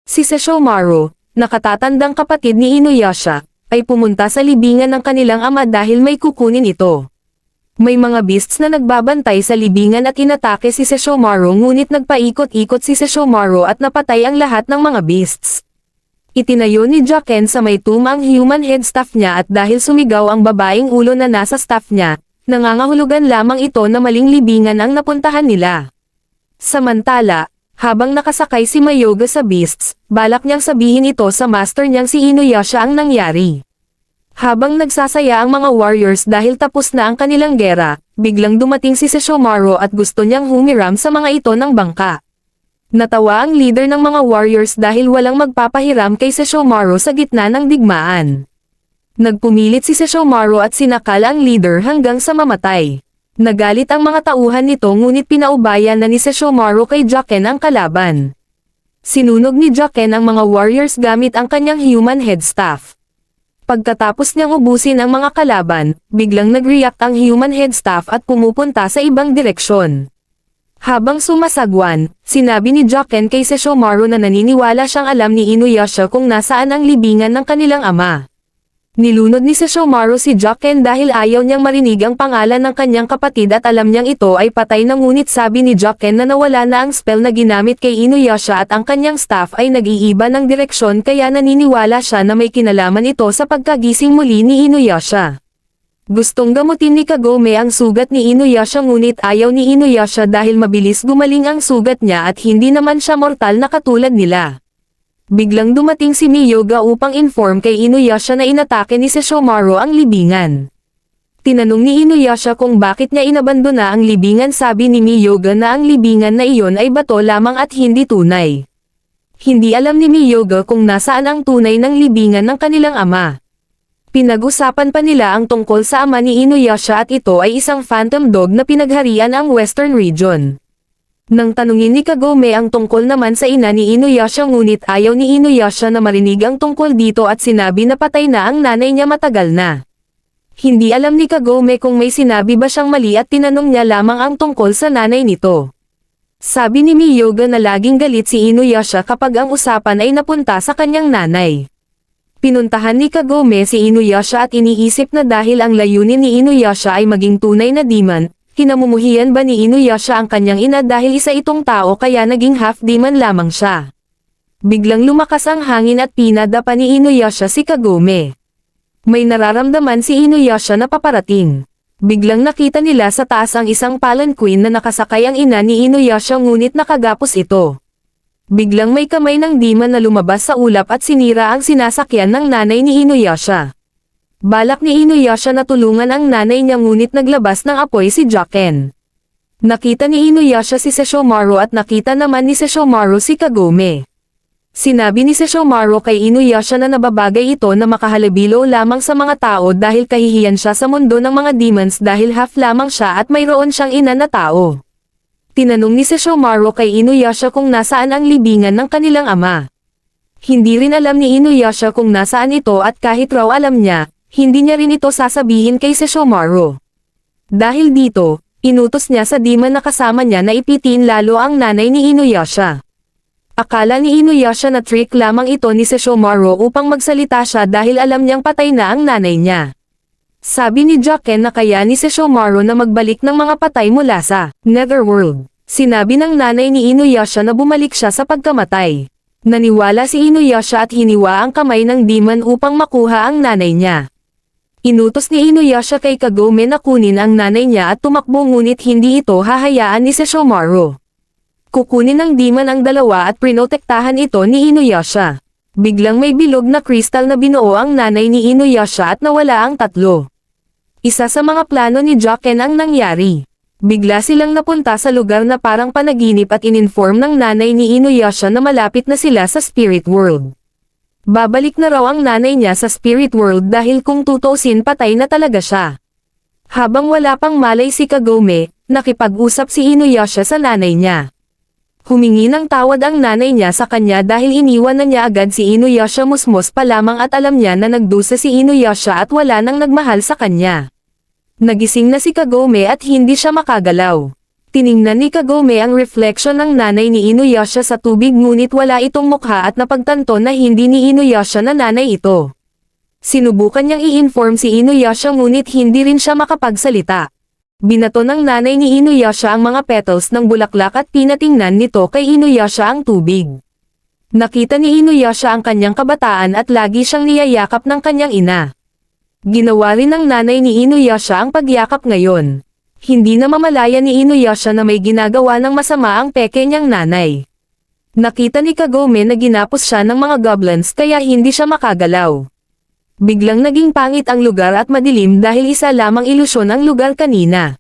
Si Sesshomaru, nakatatandang kapatid ni Inuyasha, ay pumunta sa libingan ng kanilang ama dahil may kukunin ito. May mga beasts na nagbabantay sa libingan at inatake si Sesshomaru ngunit nagpaikot-ikot si Sesshomaru at napatay ang lahat ng mga beasts. Itinayo ni Jaken sa may tumang human head staff niya at dahil sumigaw ang babaeng ulo na nasa staff niya, nangangahulugan lamang ito na maling libingan ang napuntahan nila. Samantala, habang nakasakay si Mayoga sa beasts, balak niyang sabihin ito sa master niyang si Inuyasha ang nangyari. Habang nagsasaya ang mga warriors dahil tapos na ang kanilang gera, biglang dumating si Sesshomaru at gusto niyang humiram sa mga ito ng bangka. Natawa ang leader ng mga warriors dahil walang magpapahiram kay Sesshomaru sa gitna ng digmaan. Nagpumilit si Sesshomaru at sinakal ang leader hanggang sa mamatay. Nagalit ang mga tauhan nito ngunit pinaubayan na ni Sesshomaru kay Jaken ang kalaban. Sinunog ni Jaken ang mga warriors gamit ang kanyang human head staff. Pagkatapos niyang ubusin ang mga kalaban, biglang nag-react ang human head staff at pumupunta sa ibang direksyon. Habang sumasagwan, sinabi ni Jaken kay Sesshomaru na naniniwala siyang alam ni Inuyasha kung nasaan ang libingan ng kanilang ama. Nilunod ni Sesshomaru si Jaken dahil ayaw niyang marinig ang pangalan ng kanyang kapatid at alam niyang ito ay patay na ngunit sabi ni Jaken na nawala na ang spell na ginamit kay Inuyasha at ang kanyang staff ay nag-iiba ng direksyon kaya naniniwala siya na may kinalaman ito sa pagkagising muli ni Inuyasha. Gustong gamutin ni Kagome ang sugat ni Inuyasha ngunit ayaw ni Inuyasha dahil mabilis gumaling ang sugat niya at hindi naman siya mortal na katulad nila. Biglang dumating si Miyoga upang inform kay Inuyasha na inatake ni Sesshomaru ang libingan. Tinanong ni Inuyasha kung bakit niya inabandona ang libingan. Sabi ni Miyoga na ang libingan na iyon ay bato lamang at hindi tunay. Hindi alam ni Miyoga kung nasaan ang tunay ng libingan ng kanilang ama. Pinag-usapan pa nila ang tungkol sa ama ni Inuyasha at ito ay isang phantom dog na pinagharian ang Western Region. Nang tanungin ni Kagome ang tungkol naman sa ina ni Inuyasha ngunit ayaw ni Inuyasha na marinig ang tungkol dito at sinabi na patay na ang nanay niya matagal na. Hindi alam ni Kagome kung may sinabi ba siyang mali at tinanong niya lamang ang tungkol sa nanay nito. Sabi ni Miyoga na laging galit si Inuyasha kapag ang usapan ay napunta sa kanyang nanay. Pinuntahan ni Kagome si Inuyasha at iniisip na dahil ang layunin ni Inuyasha ay maging tunay na demon, kinamumuhian ba ni Inuyasha ang kanyang ina dahil isa itong tao kaya naging half-demon lamang siya. Biglang lumakas ang hangin at pinadapa ni Inuyasha si Kagome. May nararamdaman si Inuyasha na paparating. Biglang nakita nila sa taas ang isang palanquin na nakasakay ang ina ni Inuyasha ngunit nakagapos ito. Biglang may kamay ng demon na lumabas sa ulap at sinira ang sinasakyan ng nanay ni Inuyasha. Balak ni Inuyasha na tulungan ang nanay niya ngunit naglabas ng apoy si Jaken. Nakita ni Inuyasha si Sesshomaru at nakita naman ni Sesshomaru si Kagome. Sinabi ni Sesshomaru kay Inuyasha na nababagay ito na makahalabilo lamang sa mga tao dahil kahihiyan siya sa mundo ng mga demons dahil half lamang siya at mayroon siyang ina na tao. Tinanong ni Sesshomaru kay Inuyasha kung nasaan ang libingan ng kanilang ama. Hindi rin alam ni Inuyasha kung nasaan ito at kahit raw alam niya, hindi niya rin ito sasabihin kay Sesshomaru. Dahil dito, inutos niya sa demon na kasama niya na ipitin lalo ang nanay ni Inuyasha. Akala ni Inuyasha na trick lamang ito ni Sesshomaru upang magsalita siya dahil alam niyang patay na ang nanay niya. Sabi ni Jaken na kaya ni Sesshomaru na magbalik ng mga patay mula sa Netherworld. Sinabi ng nanay ni Inuyasha na bumalik siya sa pagkamatay. Naniwala si Inuyasha at hiniwa ang kamay ng demon upang makuha ang nanay niya. Inutos ni Inuyasha kay Kagome na kunin ang nanay niya at tumakbo ngunit hindi ito hahayaan ni Sesshomaru. Kukunin ng demon ang dalawa at prinotektahan ito ni Inuyasha. Biglang may bilog na kristal na binuo ang nanay ni Inuyasha at nawala ang tatlo. Isa sa mga plano ni Jaken ang nangyari. Bigla silang napunta sa lugar na parang panaginip at ininform ng nanay ni Inuyasha na malapit na sila sa spirit world. Babalik na raw ang nanay niya sa spirit world dahil kung tutuusin patay na talaga siya. Habang wala pang malay si Kagome, nakipag-usap si Inuyasha sa nanay niya. Humingi ng tawad ang nanay niya sa kanya dahil iniwan na niya agad si Inuyasha musmos pa lamang at alam niya na nagdusa si Inuyasha at wala nang nagmahal sa kanya. Nagising na si Kagome at hindi siya makagalaw. Tiningnan ni Kagome ang refleksyon ng nanay ni Inuyasha sa tubig ngunit wala itong mukha at napagtanto na hindi ni Inuyasha na nanay ito. Sinubukan niyang i-inform si Inuyasha ngunit hindi rin siya makapagsalita. Binato ng nanay ni Inuyasha ang mga petals ng bulaklak at pinatingnan nito kay Inuyasha ang tubig. Nakita ni Inuyasha ang kanyang kabataan at lagi siyang niyayakap ng kanyang ina. Ginawa rin ng nanay ni Inuyasha ang pagyakap ngayon. Hindi na mamalaya ni Inuyasha na may ginagawa ng masama ang peke niyang nanay. Nakita ni Kagome na ginapos siya ng mga goblins kaya hindi siya makagalaw. Biglang naging pangit ang lugar at madilim dahil isa lamang ilusyon ang lugar kanina.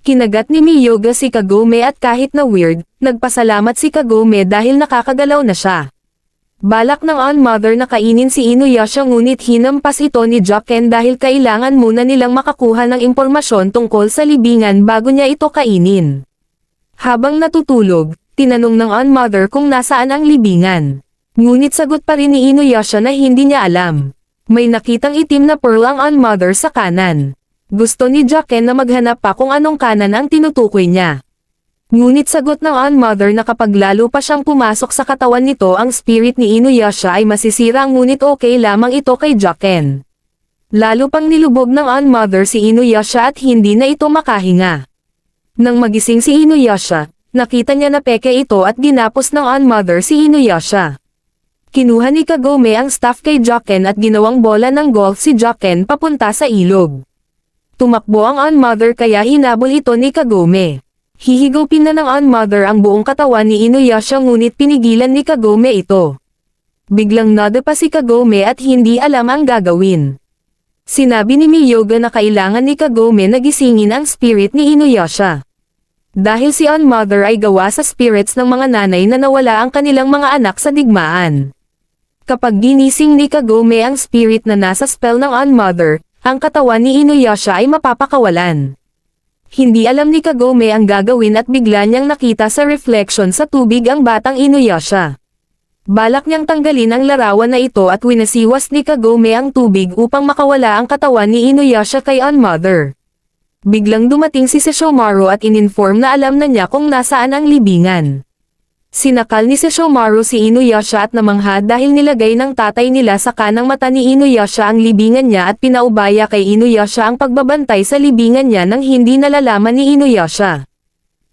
Kinagat ni Miyoga si Kagome at kahit na weird, nagpasalamat si Kagome dahil nakakagalaw na siya. Balak ng On-Mother na kainin si Inuyasha ngunit hinampas ito ni Joken dahil kailangan muna nilang makakuha ng impormasyon tungkol sa libingan bago niya ito kainin. Habang natutulog, tinanong ng On-Mother kung nasaan ang libingan. Ngunit sagot pa rin ni Inuyasha na hindi niya alam. May nakitang itim na pearl ang On-Mother sa kanan. Gusto ni Joken na maghanap pa kung anong kanan ang tinutukoy niya. Ngunit sagot ng On-Mother na kapag lalo pa siyang pumasok sa katawan nito ang spirit ni Inuyasha ay masisira ngunit okay lamang ito kay Joken. Lalo pang nilubog ng On-Mother si Inuyasha at hindi na ito makahinga. Nang magising si Inuyasha, nakita niya na peke ito at ginapos ng On-Mother si Inuyasha. Kinuha ni Kagome ang staff kay Joken at ginawang bola ng golf si Joken papunta sa ilog. Tumakbo ang On-Mother kaya hinabol ito ni Kagome. Hihigupin na ng On-Mother ang buong katawan ni Inuyasha ngunit pinigilan ni Kagome ito. Biglang nadapa si Kagome at hindi alam ang gagawin. Sinabi ni Miyoga na kailangan ni Kagome na gisingin ang spirit ni Inuyasha. Dahil si On-Mother ay gawa sa spirits ng mga nanay na nawala ang kanilang mga anak sa digmaan. Kapag ginising ni Kagome ang spirit na nasa spell ng On-Mother, ang katawan ni Inuyasha ay mapapakawalan. Hindi alam ni Kagome ang gagawin at bigla niyang nakita sa reflection sa tubig ang batang Inuyasha. Balak niyang tanggalin ang larawan na ito at winasiwas ni Kagome ang tubig upang makawala ang katawan ni Inuyasha kay On-Mother. Biglang dumating si Sesshomaru at ininform na alam na niya kung nasaan ang libingan. Sinakal ni Sesshomaru si Inuyasha at namangha dahil nilagay ng tatay nila sa kanang mata ni Inuyasha ang libingan niya at pinaubaya kay Inuyasha ang pagbabantay sa libingan niya nang hindi nalalaman ni Inuyasha.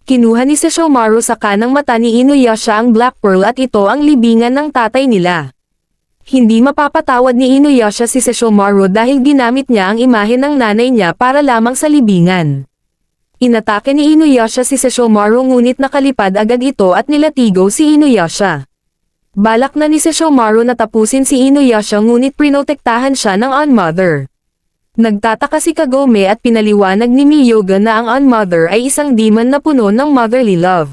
Kinuha ni Sesshomaru sa kanang mata ni Inuyasha ang Black Pearl at ito ang libingan ng tatay nila. Hindi mapapatawad ni Inuyasha si Sesshomaru dahil ginamit niya ang imahe ng nanay niya para lamang sa libingan. Inatake ni Inuyasha si Sesshomaru ngunit nakalipad agad ito at nilatigo si Inuyasha. Balak na ni Sesshomaru na tapusin si Inuyasha ngunit prinotektahan siya ng On-Mother. Nagtataka si Kagome at pinaliwanag ni Miyoga na ang On-Mother ay isang demon na puno ng motherly love.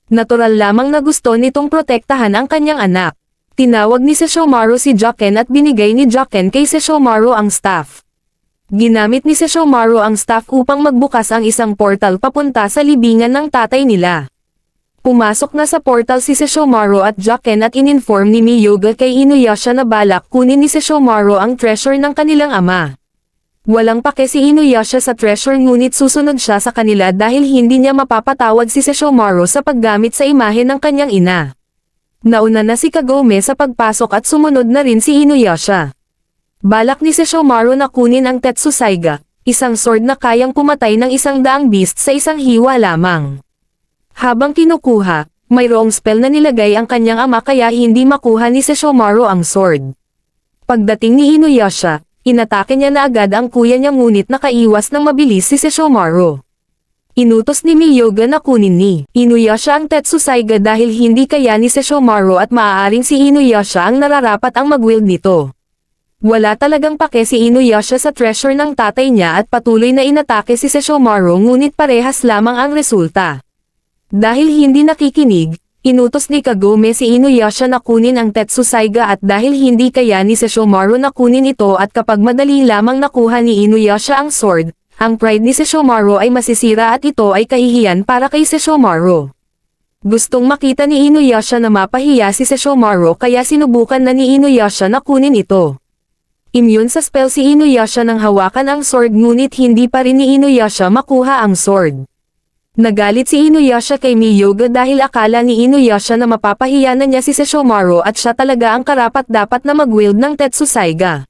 Natural lamang na gusto nitong protektahan ang kanyang anak. Tinawag ni Sesshomaru si Joken at binigay ni Joken kay Sesshomaru ang staff. Ginamit ni Sesshomaru ang staff upang magbukas ang isang portal papunta sa libingan ng tatay nila. Pumasok na sa portal si Sesshomaru at Joken at ininform ni Miyoga kay Inuyasha na balak kunin ni Sesshomaru ang treasure ng kanilang ama. Walang pake si Inuyasha sa treasure ngunit susunod siya sa kanila dahil hindi niya mapapatawad si Sesshomaru sa paggamit sa imahe ng kanyang ina. Nauna na si Kagome sa pagpasok at sumunod na rin si Inuyasha. Balak ni Sesshomaru na kunin ang Tetsusaiga, isang sword na kayang pumatay ng 100 beast sa isang hiwa lamang. Habang kinukuha, mayroong spell na nilagay ang kanyang ama kaya hindi makuha ni Sesshomaru ang sword. Pagdating ni Inuyasha, inatake niya na agad ang kuya niya ngunit nakaiwas ng mabilis si Sesshomaru. Inutos ni Miyoga na kunin ni Inuyasha ang Tetsusaiga dahil hindi kaya ni Sesshomaru at maaaring si Inuyasha ang nararapat ang mag-wield nito. Wala talagang pake si Inuyasha sa treasure ng tatay niya at patuloy na inatake si Sesshomaru ngunit parehas lamang ang resulta. Dahil hindi nakikinig, inutos ni Kagome si Inuyasha na kunin ang Tetsusaiga at dahil hindi kaya ni Sesshomaru na kunin ito at kapag madali lamang nakuha ni Inuyasha ang sword, ang pride ni Sesshomaru ay masisira at ito ay kahihiyan para kay Sesshomaru. Gustong makita ni Inuyasha na mapahiya si Sesshomaru kaya sinubukan na ni Inuyasha na kunin ito. Immune sa spell si Inuyasha nang hawakan ang sword ngunit hindi pa rin ni Inuyasha makuha ang sword. Nagalit si Inuyasha kay Miyoga dahil akala ni Inuyasha na mapapahiya na niya si Sesshomaru at siya talaga ang karapat-dapat na mag-wield ng Tetsuzaiga.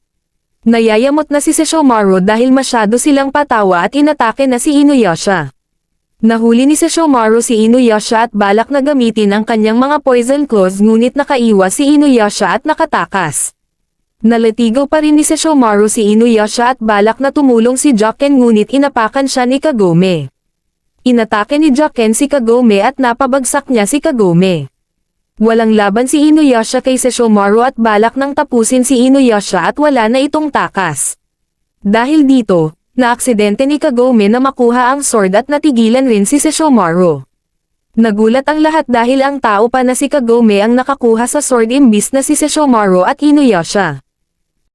Nayayamot na si Sesshomaru dahil masyado silang patawa at inatake na si Inuyasha. Nahuli ni Sesshomaru si Inuyasha at balak na gamitin ang kanyang mga poison claws ngunit nakaiwas si Inuyasha at nakatakas. Nalatigaw pa rin ni Sesshomaru si Inuyasha at balak na tumulong si Joken ngunit inapakan siya ni Kagome. Inatake ni Joken si Kagome at napabagsak niya si Kagome. Walang laban si Inuyasha kay Sesshomaru at balak nang tapusin si Inuyasha at wala na itong takas. Dahil dito, naaksidente ni Kagome na makuha ang sword at natigilan rin si Sesshomaru. Nagulat ang lahat dahil ang tao pa na si Kagome ang nakakuha sa sword imbis na si Sesshomaru at Inuyasha.